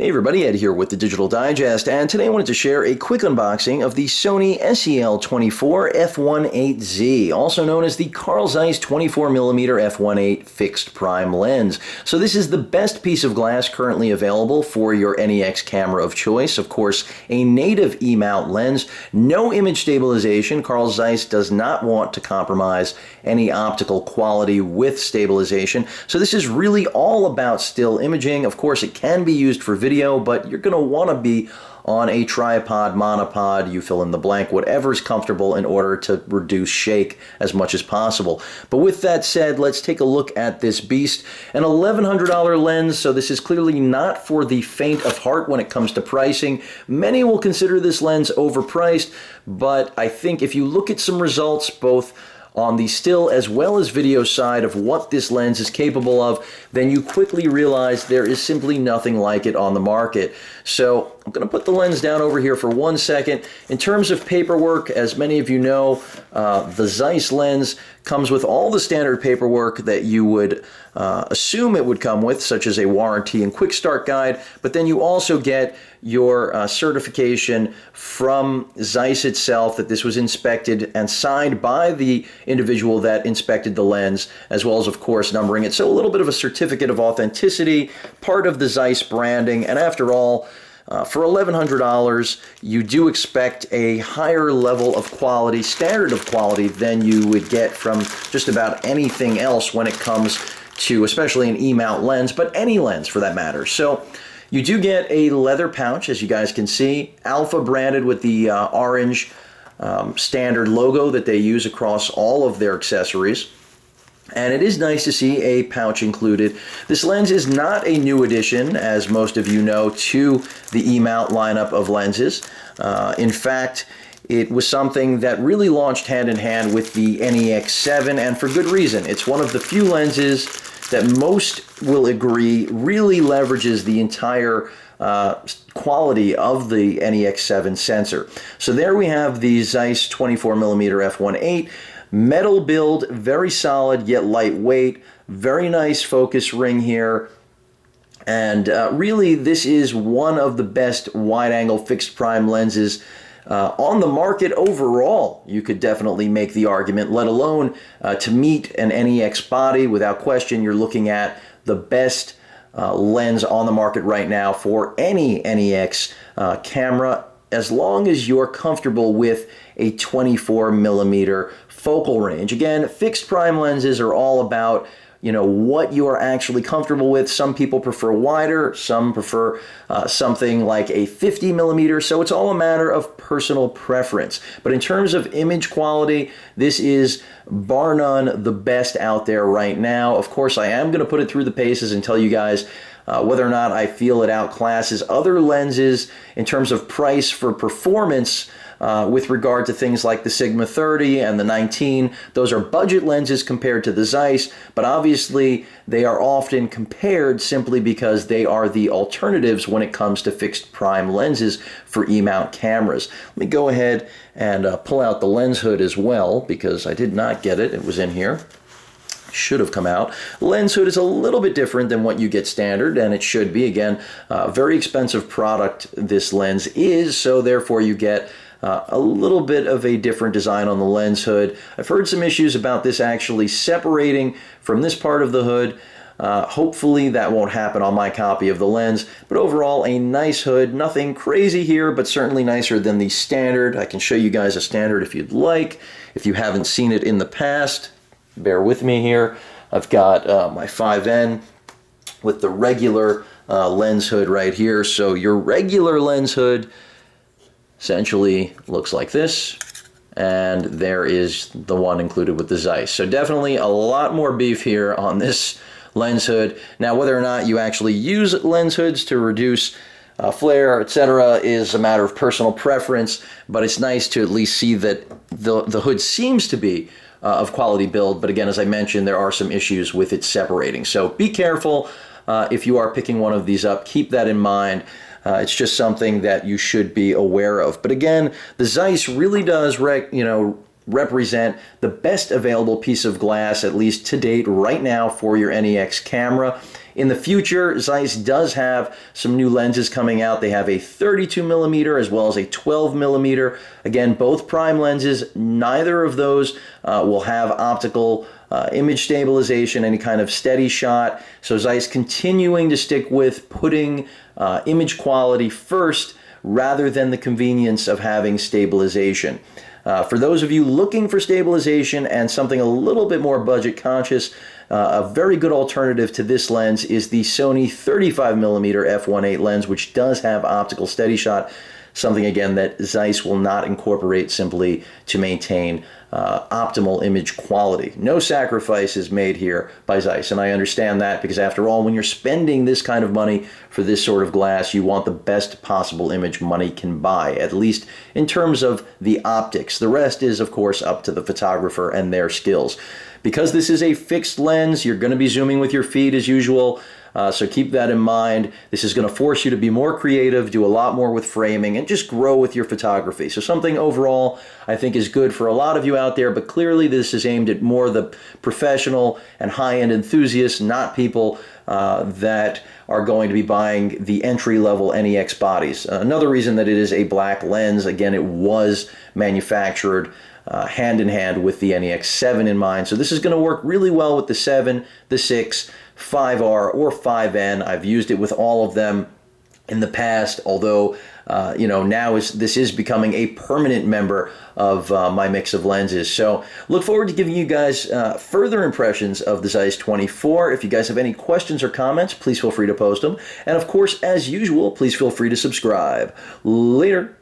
Hey everybody, Ed here with the Digital Digest, and today I wanted to share a quick unboxing of the Sony SEL24F18Z, also known as the Carl Zeiss 24mm f1.8 fixed prime lens. So this is the best piece of glass currently available for your NEX camera of choice. Of course, a native E-mount lens, no image stabilization. Carl Zeiss does not want to compromise any optical quality with stabilization. So this is really all about still imaging. Of course, it can be used for video, but you're going to want to be on a tripod, monopod, you fill in the blank, whatever's comfortable in order to reduce shake as much as possible. But with that said, let's take a look at this beast. An $1,100 lens, so this is clearly not for the faint of heart when it comes to pricing. Many will consider this lens overpriced, but I think if you look at some results, both on the still as well as video side of what this lens is capable of, then you quickly realize there is simply nothing like it on the market. So I'm going to put the lens down over here for 1 second. In terms of paperwork, as many of you know, the Zeiss lens comes with all the standard paperwork that you would assume it would come with, such as a warranty and quick start guide, but then you also get your certification from Zeiss itself that this was inspected and signed by the individual that inspected the lens, as well as, of course, numbering it. So a little bit of a certificate of authenticity, part of the Zeiss branding, and after all, for $1,100, you do expect a higher level of quality, standard of quality, than you would get from just about anything else when it comes to, especially an E-mount lens, but any lens for that matter. So you do get a leather pouch, as you guys can see, Alpha branded with the orange standard logo that they use across all of their accessories. And it is nice to see a pouch included. This lens is not a new addition, as most of you know, to the E-mount lineup of lenses. In fact, it was something that really launched hand in hand with the NEX7, and for good reason. It's one of the few lenses that most will agree really leverages the entire quality of the NEX7 sensor. So there we have the Zeiss 24mm f1.8. Metal build, very solid yet lightweight, very nice focus ring here, and really this is one of the best wide-angle fixed prime lenses on the market overall. You could definitely make the argument, let alone to meet an NEX body. Without question, you're looking at the best lens on the market right now for any NEX camera, as long as you're comfortable with a 24mm focal range. Again, fixed prime lenses are all about, you know, what you are actually comfortable with. Some people prefer wider, some prefer something like a 50mm, so it's all a matter of personal preference. But in terms of image quality, this is bar none the best out there right now. Of course, I am going to put it through the paces and tell you guys whether or not I feel it outclasses other lenses in terms of price for performance. With regard to things like the Sigma 30 and the 19, those are budget lenses compared to the Zeiss, but obviously they are often compared simply because they are the alternatives when it comes to fixed prime lenses for E-mount cameras. Let me go ahead and pull out the lens hood as well, because I did not get it. It was in here. Should have come out. Lens hood is a little bit different than what you get standard, and it should be. Again, very expensive product this lens is, so therefore you get a little bit of a different design on the lens hood. I've heard some issues about this actually separating from this part of the hood. Hopefully that won't happen on my copy of the lens, but overall a nice hood. Nothing crazy here, but certainly nicer than the standard. I can show you guys a standard if you'd like, if you haven't seen it in the past. Bear with me here. I've got my 5N with the regular lens hood right here. So your regular lens hood essentially looks like this, and there is the one included with the Zeiss. So definitely a lot more beef here on this lens hood. Now, whether or not you actually use lens hoods to reduce flare, etc., is a matter of personal preference, but it's nice to at least see that the hood seems to be of quality build. But again, as I mentioned, there are some issues with it separating. So be careful if you are picking one of these up. Keep that in mind. It's just something that you should be aware of. But again, the Zeiss really does represent the best available piece of glass, at least to date right now, for your NEX camera. In the future, Zeiss does have some new lenses coming out. They have a 32mm as well as a 12mm. Again, both prime lenses. Neither of those will have optical image stabilization, any kind of steady shot. So Zeiss continuing to stick with putting image quality first rather than the convenience of having stabilization. For those of you looking for stabilization and something a little bit more budget conscious, a very good alternative to this lens is the Sony 35mm f1.8 lens, which does have optical steady shot, something again that Zeiss will not incorporate simply to maintain optimal image quality. No sacrifices made here by Zeiss, and I understand that because after all, when you're spending this kind of money for this sort of glass, you want the best possible image money can buy, at least in terms of the optics. The rest is, of course, up to the photographer and their skills. Because this is a fixed lens, you're going to be zooming with your feet as usual. So keep that in mind. This is going to force you to be more creative, do a lot more with framing, and just grow with your photography. So something overall I think is good for a lot of you out there, but clearly this is aimed at more the professional and high-end enthusiasts, not people that are going to be buying the entry-level NEX bodies. Another reason that it is a black lens, again, it was manufactured hand in hand with the NEX 7 in mind. So this is going to work really well with the 7, the 6, 5R, or 5N. I've used it with all of them in the past, although now this is becoming a permanent member of my mix of lenses. So look forward to giving you guys further impressions of the Zeiss 24. If you guys have any questions or comments, please feel free to post them. And of course, as usual, please feel free to subscribe. Later.